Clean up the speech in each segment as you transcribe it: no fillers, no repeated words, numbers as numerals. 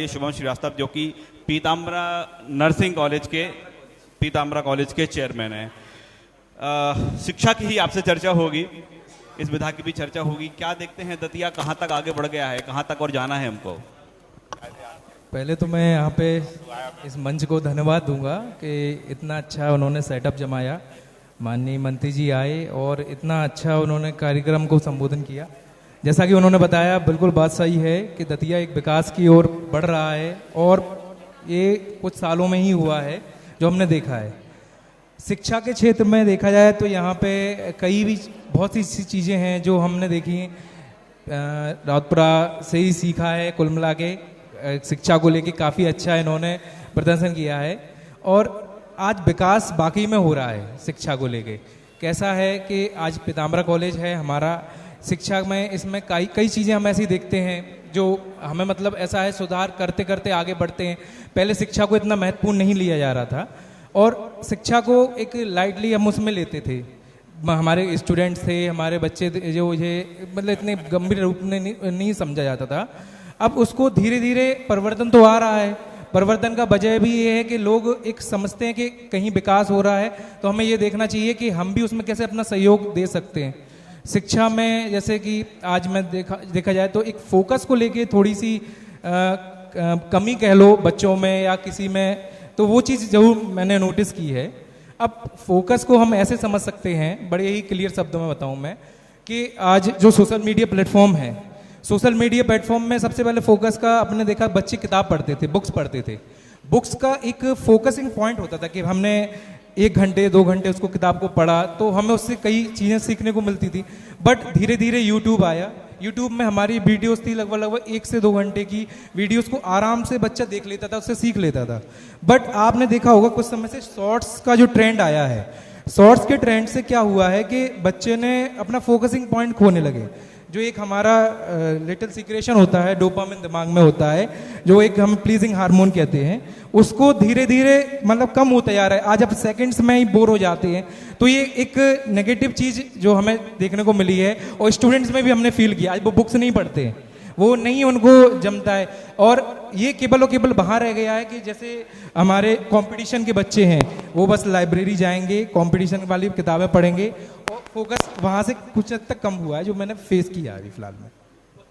शुभम श्रीवास्तव जो कि Pitambara nursing college के पीताम्बरा कॉलेज के चेयरमैन हैं। शिक्षा की ही आपसे चर्चा होगी, इस विधा की भी चर्चा होगी। क्या देखते हैं दतिया कहाँ तक आगे बढ़ गया है, कहाँ तक और जाना है हमको? पहले तो मैं यहाँ पे इस मंच को धन्यवाद दूंगा कि इतना अच्छा उन्होंने सेटअप जमाया। माननीय मंत्री जी आए और इतना अच्छा उन्होंने कार्यक्रम को संबोधन किया। जैसा कि उन्होंने बताया, बिल्कुल बात सही है कि दतिया एक विकास की ओर बढ़ रहा है और ये कुछ सालों में ही हुआ है जो हमने देखा है। शिक्षा के क्षेत्र में देखा जाए तो यहाँ पे बहुत सी चीज़ें हैं जो हमने देखी। राउतपुरा से ही सीखा है, कुल मिला के शिक्षा को लेके काफ़ी अच्छा इन्होंने प्रदर्शन किया है और आज विकास बाकी में हो रहा है। शिक्षा को लेके कैसा है कि आज पीताम्बरा कॉलेज है हमारा, शिक्षा में इसमें कई चीज़ें हम ऐसी देखते हैं जो हमें मतलब ऐसा है सुधार करते करते आगे बढ़ते हैं। पहले शिक्षा को इतना महत्वपूर्ण नहीं लिया जा रहा था और शिक्षा को एक लाइटली हम उसमें लेते थे। हमारे स्टूडेंट्स थे, हमारे बच्चे जो ये मतलब इतने गंभीर रूप में नहीं समझा जाता था। अब उसको धीरे धीरे परिवर्तन तो आ रहा है। परिवर्तन का वजह भी ये है कि लोग एक समझते हैं कि कहीं विकास हो रहा है तो हमें ये देखना चाहिए कि हम भी उसमें कैसे अपना सहयोग दे सकते हैं। शिक्षा में जैसे कि आज मैं देखा जाए तो एक फोकस को लेके थोड़ी सी कमी कह लो बच्चों में या किसी में, तो वो चीज़ जरूर मैंने नोटिस की है। अब फोकस को हम ऐसे समझ सकते हैं, बड़े ही क्लियर शब्दों में बताऊं मैं, कि आज जो सोशल मीडिया प्लेटफॉर्म है, सोशल मीडिया प्लेटफॉर्म में सबसे पहले फोकस का अपने देखा, बच्चे किताब पढ़ते थे, बुक्स पढ़ते थे। बुक्स का एक फोकसिंग पॉइंट होता था कि हमने 1 घंटे 2 घंटे उसको किताब को पढ़ा तो हमें उससे कई चीज़ें सीखने को मिलती थी। बट धीरे धीरे यूट्यूब आया। यूट्यूब में हमारी वीडियोस थी लगभग 1 से 2 घंटे की वीडियोस को आराम से बच्चा देख लेता था, उससे सीख लेता था। बट आपने देखा होगा कुछ समय से शॉर्ट्स का जो ट्रेंड आया है, शॉर्ट्स के ट्रेंड से क्या हुआ है कि बच्चे ने अपना फोकसिंग पॉइंट खोने लगे। जो एक हमारा लिटिल सीक्रेशन होता है, डोपामिन दिमाग में होता है, जो एक हम प्लीजिंग हार्मोन कहते हैं, उसको धीरे धीरे मतलब कम होता जा रहा है। आज अब सेकंड्स में ही बोर हो जाते हैं। तो ये एक नेगेटिव चीज़ जो हमें देखने को मिली है और स्टूडेंट्स में भी हमने फील किया। आज वो बुक्स नहीं पढ़ते हैं, वो नहीं उनको जमता है और ये केवल और केवल वहाँ रह गया है कि जैसे हमारे कंपटीशन के बच्चे हैं वो बस लाइब्रेरी जाएंगे, कंपटीशन वाली किताबें पढ़ेंगे और फोकस वहाँ से कुछ हद तक कम हुआ है, जो मैंने फेस किया अभी फिलहाल में।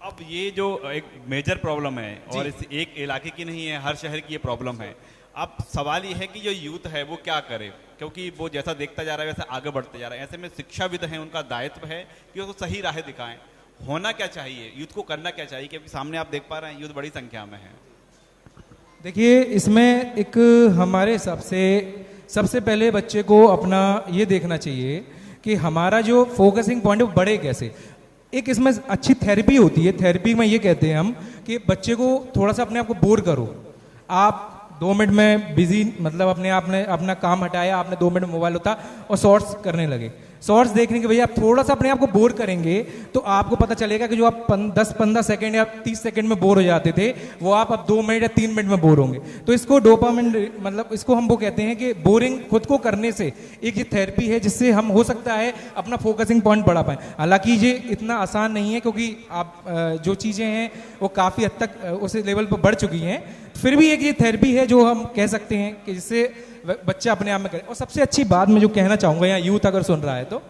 अब ये जो एक मेजर प्रॉब्लम है और इस एक इलाके की नहीं है, हर शहर की ये प्रॉब्लम है। अब सवाल ये है कि जो यूथ है वो क्या करे, क्योंकि वो जैसा देखता जा रहा है वैसा आगे बढ़ते जा रहा है। ऐसे में शिक्षाविद हैं, उनका दायित्व है कि उसको सही राह दिखाएं। होना क्या चाहिए, यूथ को करना क्या चाहिए, क्योंकि सामने आप देख पा रहे हैं यूथ बड़ी संख्या में है। देखिए, इसमें एक हमारे हिसाब से सबसे पहले बच्चे को अपना ये देखना चाहिए कि हमारा जो फोकसिंग पॉइंट है वो बढ़े कैसे। एक इसमें अच्छी थेरेपी होती है। थेरेपी में ये कहते हैं हम कि बच्चे को थोड़ा सा अपने आप को बोर करो। आप 2 मिनट में बिजी मतलब अपना काम हटाया, आपने 2 मिनट में मोबाइल उठा और शॉर्ट्स करने लगे। शॉर्ट्स देखने के वजह आप थोड़ा सा अपने आप को बोर करेंगे तो आपको पता चलेगा कि जो आप 10-15 सेकंड या 30 सेकंड में बोर हो जाते थे वो आप अब 2 मिनट या 3 मिनट में बोर होंगे। तो इसको डोपामिन मतलब इसको हम वो कहते हैं कि बोरिंग खुद को करने से एक ये थेरेपी है जिससे हम हो सकता है अपना फोकसिंग पॉइंट बढ़ा पाएं। हालांकि ये इतना आसान नहीं है क्योंकि आप जो चीज़ें हैं वो काफ़ी हद तक उस लेवल पर बढ़ चुकी हैं। फिर भी एक ये थेरेपी है जो हम कह सकते हैं कि जिससे बच्चा अपने आप में करे। और सबसे अच्छी बात मैं जो कहना चाहूँगा, यहाँ यूथ अगर सुन रहा है तो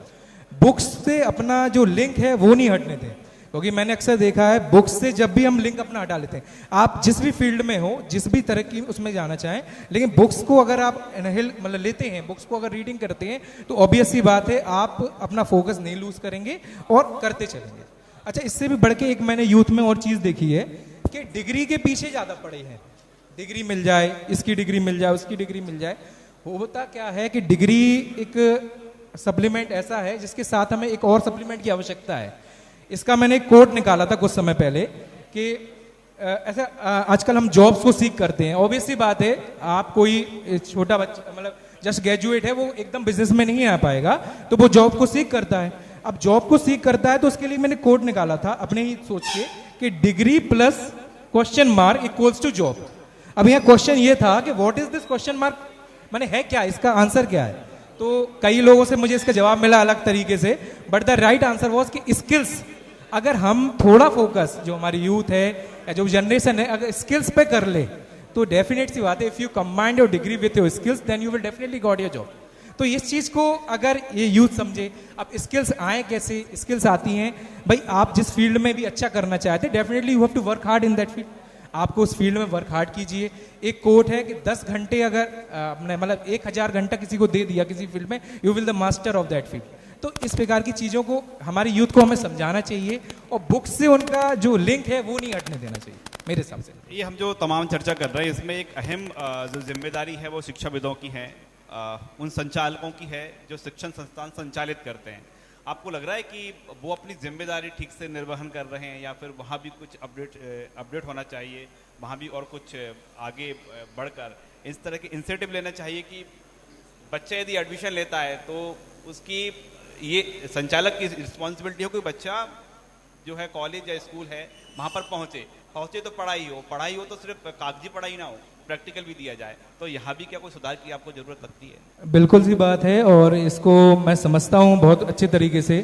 बुक्स से अपना जो लिंक है वो नहीं हटने दें, क्योंकि मैंने अक्सर देखा है बुक्स से जब भी हम लिंक अपना हटा लेते हैं, आप जिस भी फील्ड में हो, जिस भी तरह की उसमें जाना चाहें, लेकिन बुक्स को अगर आप इनहेल मतलब लेते हैं, बुक्स को अगर रीडिंग करते हैं तो ऑब्वियस सी बात है आप अपना फोकस नहीं लूज करेंगे और करते चलेंगे। अच्छा, इससे भी बढ़ के एक मैंने यूथ में और चीज़ देखी है कि डिग्री के पीछे ज़्यादा पड़े हैं। डिग्री मिल जाए, इसकी डिग्री मिल जाए, उसकी डिग्री मिल जाए। होता क्या है कि डिग्री एक सप्लीमेंट ऐसा है जिसके साथ हमें एक और सप्लीमेंट की आवश्यकता है। इसका मैंने एक कोट निकाला था कुछ समय पहले कि ऐसा आजकल हम जॉब्स को सीख करते हैं। ऑब्वियस सी बात है, आप कोई छोटा बच्चा मतलब जस्ट ग्रेजुएट है, वो एकदम बिजनेस में नहीं आ पाएगा, तो वो जॉब को सीख करता है। अब जॉब को सीख करता है तो उसके लिए मैंने कोट निकाला था अपने ही सोच के कि degree plus question mark equals to job. अब यहाँ क्वेश्चन ये था कि what is this question mark, माने है क्या, इसका आंसर क्या है। तो कई लोगों से मुझे इसका जवाब मिला अलग तरीके से, but the right answer was कि स्किल्स। अगर हम थोड़ा फोकस, जो हमारी यूथ है जो जनरेशन है अगर स्किल्स पे कर ले तो डेफिनेट सी बात है, if you combine your degree with your skills then you will definitely got your job. तो इस चीज को अगर ये यूथ समझे, अब स्किल्स आए कैसे, स्किल्स आती हैं भाई आप जिस फील्ड में भी अच्छा करना चाहते हैं definitely you have to work hard in that field. आपको उस फील्ड में वर्क हार्ड कीजिए। एक कोट है कि 10 घंटे अगर आपने मतलब 1000 घंटा किसी को दे दिया किसी फील्ड में, you will the master of that field. तो इस प्रकार की चीजों को हमारी यूथ को हमें समझाना चाहिए और बुक से उनका जो लिंक है वो नहीं हटने देना चाहिए मेरे हिसाब से। ये हम जो तमाम चर्चा कर रहे हैं इसमें एक अहम जो जिम्मेदारी है वो शिक्षाविदों की है, उन संचालकों की है जो शिक्षण संस्थान संचालित करते हैं। आपको लग रहा है कि वो अपनी जिम्मेदारी ठीक से निर्वहन कर रहे हैं या फिर वहाँ भी कुछ अपडेट होना चाहिए, वहाँ भी और कुछ आगे बढ़कर इस तरह के इंसेंटिव लेना चाहिए कि बच्चा यदि एडमिशन लेता है तो उसकी ये संचालक की रिस्पॉन्सिबिलिटी हो कि बच्चा जो है कॉलेज या स्कूल है वहाँ पर पहुँचे तो पढ़ाई हो तो सिर्फ कागजी पढ़ाई ना हो, प्रैक्टिकल भी दिया जाए। तो यहाँ भी क्या कोई सुधार की आपको जरूरत लगती है? बिल्कुल सी बात है और इसको मैं समझता हूँ बहुत अच्छे तरीके से।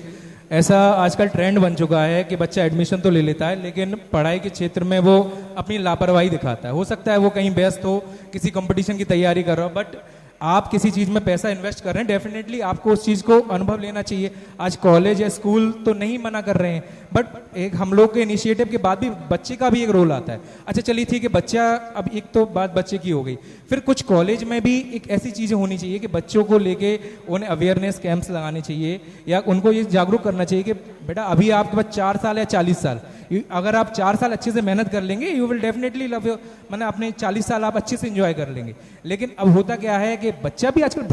ऐसा आजकल ट्रेंड बन चुका है कि बच्चा एडमिशन तो ले लेता है लेकिन पढ़ाई के क्षेत्र में वो अपनी लापरवाही दिखाता है। हो सकता है वो कहीं व्यस्त हो, किसी कंपटीशन की तैयारी कर रहा हो, बट आप किसी चीज में पैसा इन्वेस्ट कर रहे हैं डेफिनेटली आपको उस चीज को अनुभव लेना चाहिए। आज कॉलेज या स्कूल तो नहीं मना कर रहे हैं बट एक हम लोग के इनिशिएटिव के बाद भी बच्चे का भी एक रोल आता है। अच्छा चलिए ठीक है, बच्चा अब एक तो बात बच्चे की हो गई, फिर कुछ कॉलेज में भी एक ऐसी चीजें होनी चाहिए कि बच्चों को लेके उन्हें अवेयरनेस कैंप्स लगाने चाहिए या उनको ये जागरूक करना चाहिए कि बेटा अभी आपके पास 4 साल या 40 साल, अगर आप 4 साल अच्छे से मेहनत कर लेंगे you will definitely love your, मैंने अपने 40 साल आप अच्छे से एंजॉय कर लेंगे। लेकिन अब होता क्या है कि बच्चा भी आजकल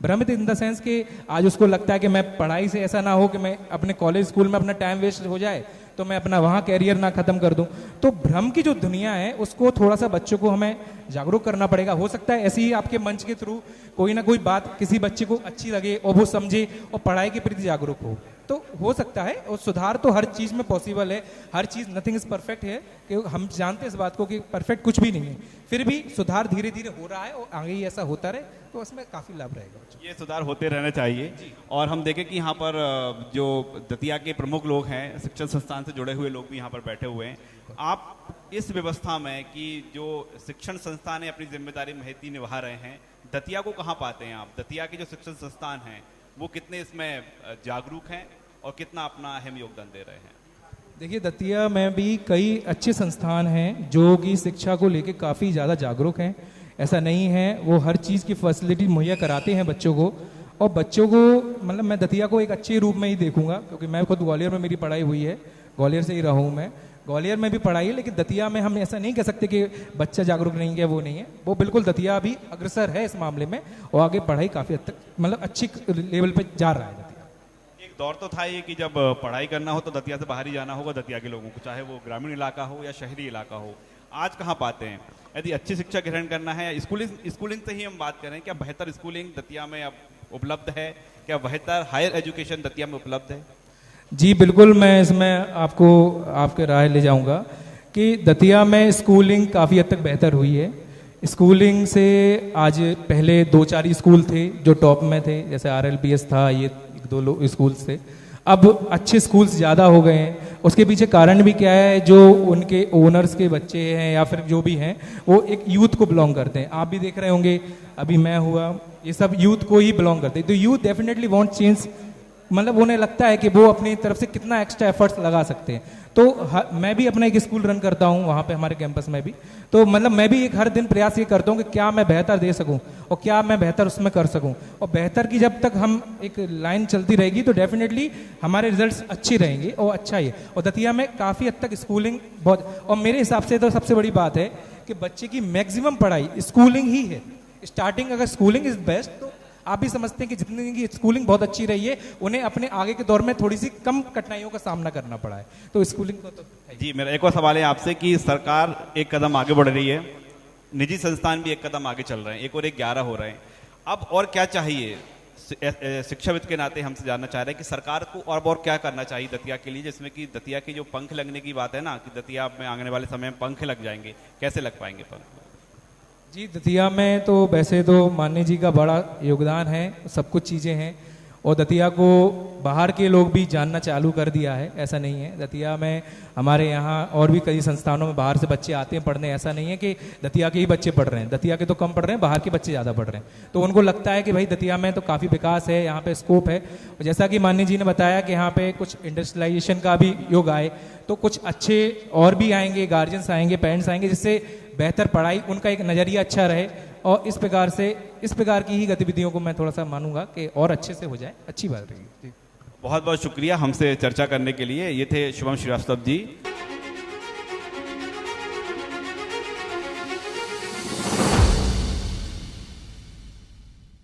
भ्रमित इन द सेंस कि आज उसको लगता है कि मैं पढ़ाई से ऐसा ना हो कि मैं अपने कॉलेज स्कूल में अपना टाइम वेस्ट हो जाए तो मैं अपना वहाँ कैरियर ना खत्म कर दूं। तो भ्रम की जो दुनिया है उसको थोड़ा सा बच्चों को हमें जागरूक करना पड़ेगा। हो सकता है ऐसे ही आपके मंच के थ्रू कोई ना कोई बात किसी बच्चे को अच्छी लगे और वो समझे और पढ़ाई के प्रति जागरूक हो हो सकता है। और सुधार तो हर चीज में पॉसिबल है, हर चीज नथिंग इज परफेक्ट है कि हम जानते हैं इस बात को कि परफेक्ट कुछ भी नहीं है, फिर भी सुधार धीरे धीरे हो रहा है और आगे ही ऐसा होता रहे तो उसमें काफी लाभ रहेगा। ये सुधार होते रहने चाहिए। और हम देखें कि यहाँ पर जो दतिया के प्रमुख लोग हैं, शिक्षण संस्थान से जुड़े हुए लोग भी यहाँ पर बैठे हुए हैं। आप इस व्यवस्था में कि जो शिक्षण संस्थान है अपनी जिम्मेदारी महती निभा रहे हैं, दतिया को कहाँ पाते हैं आप? दतिया के जो शिक्षण संस्थान हैं वो कितने इसमें जागरूक हैं और कितना अपना अहम योगदान दे रहे हैं? देखिए दतिया में भी कई अच्छे संस्थान हैं जो कि शिक्षा को लेके काफ़ी ज़्यादा जागरूक हैं। ऐसा नहीं है, वो हर चीज़ की फैसिलिटी मुहैया कराते हैं बच्चों को। और बच्चों को मतलब मैं दतिया को एक अच्छे रूप में ही देखूंगा क्योंकि मैं खुद ग्वालियर में मेरी पढ़ाई हुई है, ग्वालियर से ही रहा हूँ मैं, ग्वालियर में भी पढ़ाई है। लेकिन दतिया में हम ऐसा नहीं कह सकते कि बच्चा जागरूक नहीं है, वो नहीं है, वो बिल्कुल दतिया भी अग्रसर है इस मामले में और आगे पढ़ाई काफ़ी हद तक मतलब अच्छी लेवल पर जा रहा है। एक दौर तो था ये कि जब पढ़ाई करना हो तो दतिया से बाहर ही जाना होगा दतिया के लोगों को, चाहे वो ग्रामीण इलाका हो या शहरी इलाका हो। आज कहाँ पाते हैं? यदि अच्छी शिक्षा ग्रहण करना है, स्कूलिंग से ही हम बात करें, क्या बेहतर स्कूलिंग दतिया में अब उपलब्ध है? क्या बेहतर हायर एजुकेशन दतिया में उपलब्ध है? जी बिल्कुल, मैं इसमें आपको आपके राय ले जाऊंगा कि दतिया में स्कूलिंग काफ़ी हद तक बेहतर हुई है। स्कूलिंग से आज पहले 2-4 स्कूल थे जो टॉप में थे, जैसे RLPS था, ये 1-2 स्कूल थे। अब अच्छे स्कूल्स ज़्यादा हो गए हैं। उसके पीछे कारण भी क्या है, जो उनके ओनर्स के बच्चे हैं या फिर जो भी हैं वो एक यूथ को बिलोंग करते हैं। आप भी देख रहे होंगे, अभी मैं हुआ, ये सब यूथ को ही बिलोंग करते हैं। तो यूथ डेफिनेटली वांट चेंज, मतलब उन्हें लगता है कि वो अपनी तरफ से कितना एक्स्ट्रा एफर्ट्स लगा सकते हैं। तो मैं भी अपना एक स्कूल रन करता हूँ वहाँ पे हमारे कैंपस में भी, तो मतलब मैं भी एक हर दिन प्रयास ये करता हूँ कि क्या मैं बेहतर दे सकूँ और क्या मैं बेहतर उसमें कर सकूँ। और बेहतर की जब तक हम एक लाइन चलती रहेगी तो डेफिनेटली हमारे रिजल्ट्स अच्छे रहेंगे और अच्छा ही है। और दतिया में काफ़ी हद तक स्कूलिंग बहुत, और मेरे हिसाब से तो सबसे बड़ी बात है कि बच्चे की मैक्सिमम पढ़ाई स्कूलिंग ही है। स्टार्टिंग अगर स्कूलिंग इज बेस्ट तो आप भी समझते हैं कि जितनी की स्कूलिंग बहुत अच्छी रही है उन्हें अपने आगे के दौर में थोड़ी सी कम कठिनाइयों का सामना करना पड़ा है। तो स्कूलिंग को तो जी, मेरा एक और सवाल है आपसे कि सरकार एक कदम आगे बढ़ रही है, निजी संस्थान भी एक कदम आगे चल रहे हैं, 1 और 1 11 हो रहे हैं। अब और क्या चाहिए? शिक्षाविद के नाते हमसे जानना चाह रहे हैं कि सरकार को और क्या करना चाहिए दतिया के लिए, जिसमें कि दतिया की जो पंख लगने की बात है ना, कि दतिया में आने वाले समय में पंख लग जाएंगे, कैसे लग पाएंगे पंख? जी, दतिया में तो वैसे तो माननीय जी का बड़ा योगदान है, सब कुछ चीज़ें हैं और दतिया को बाहर के लोग भी जानना चालू कर दिया है। ऐसा नहीं है, दतिया में हमारे यहाँ और भी कई संस्थानों में बाहर से बच्चे आते हैं पढ़ने। ऐसा नहीं है कि दतिया के ही बच्चे पढ़ रहे हैं, दतिया के तो कम पढ़ रहे हैं, बाहर के बच्चे ज़्यादा पढ़ रहे हैं। तो उनको लगता है कि भाई दतिया में तो काफ़ी विकास है, यहाँ पे स्कोप है। और जैसा कि माननीय जी ने बताया कि यहाँ पे कुछ इंडस्ट्रियलाइजेशन का भी युग आए, तो कुछ अच्छे और भी आएंगे, गार्जियंस आएंगे, पेरेंट्स आएंगे, जिससे बेहतर पढ़ाई, उनका एक नज़रिया अच्छा रहे। और इस प्रकार की ही गतिविधियों को मैं थोड़ा सा मानूंगा कि और अच्छे से हो जाए, अच्छी बात रहेगी। बहुत बहुत शुक्रिया हमसे चर्चा करने के लिए। ये थे शुभम श्रीवास्तव जी।